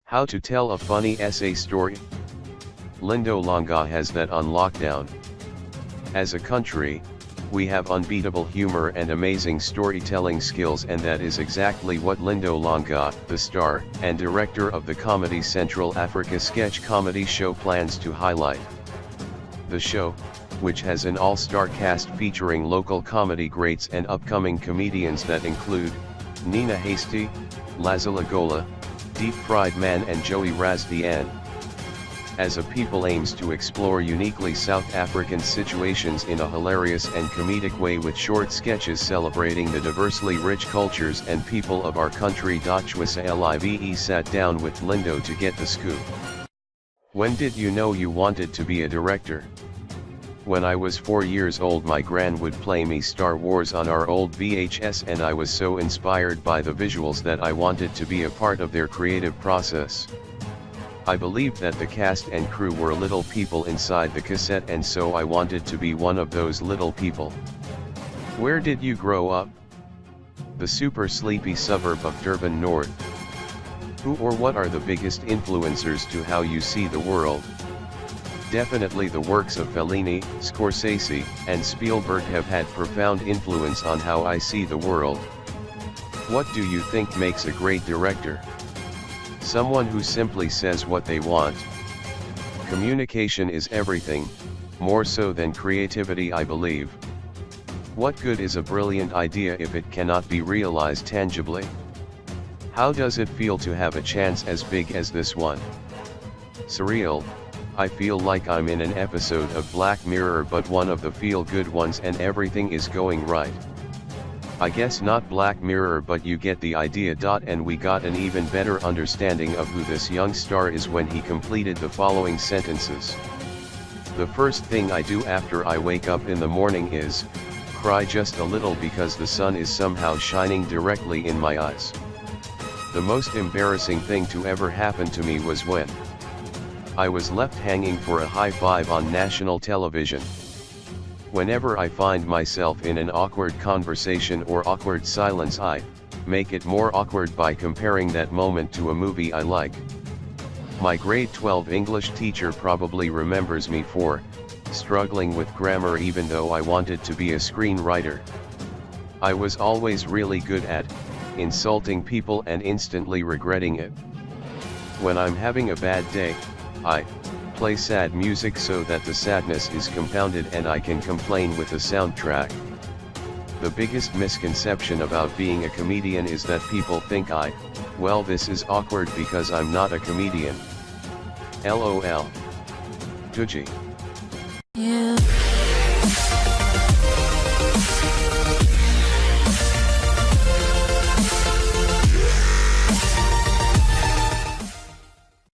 How to tell a funny essay story? Lindo Langa has that on lockdown. As a country, we have unbeatable humor and amazing storytelling skills, and that is exactly what Lindo Langa, the star and director of the Comedy Central Africa sketch comedy show, plans to highlight. The show, which has an all-star cast featuring local comedy greats and upcoming comedians that include Nina Hasty, Lazala Gola, Deep Fried Man and Joey Razdian. As a people aims to explore uniquely South African situations in a hilarious and comedic way with short sketches celebrating the diversely rich cultures and people of our country. Chwisa Live sat down with Lindo to get the scoop. When did you know you wanted to be a director? When I was 4 years old, my gran would play me Star Wars on our old VHS, and I was so inspired by the visuals that I wanted to be a part of their creative process. I believed that the cast and crew were little people inside the cassette, and so I wanted to be one of those little people. Where did you grow up? The super sleepy suburb of Durban North. Who or what are the biggest influencers to how you see the world? Definitely the works of Fellini, Scorsese, and Spielberg have had profound influence on how I see the world. What do you think makes a great director? Someone who simply says what they want. Communication is everything, more so than creativity, I believe. What good is a brilliant idea if it cannot be realized tangibly? How does it feel to have a chance as big as this one? Surreal. I feel like I'm in an episode of Black Mirror, but one of the feel-good ones, and everything is going right. I guess not Black Mirror, but you get the idea. And we got an even better understanding of who this young star is when he completed the following sentences. The first thing I do after I wake up in the morning is cry just a little because the sun is somehow shining directly in my eyes. The most embarrassing thing to ever happen to me was when I was left hanging for a high five on national television. Whenever I find myself in an awkward conversation or awkward silence, I make it more awkward by comparing that moment to a movie I like. My grade 12 English teacher probably remembers me for struggling with grammar even though I wanted to be a screenwriter. I was always really good at insulting people and instantly regretting it. When I'm having a bad day, I play sad music so that the sadness is compounded and I can complain with a soundtrack. The biggest misconception about being a comedian is that people think well, this is awkward because I'm not a comedian. LOL. Tuji. Yeah.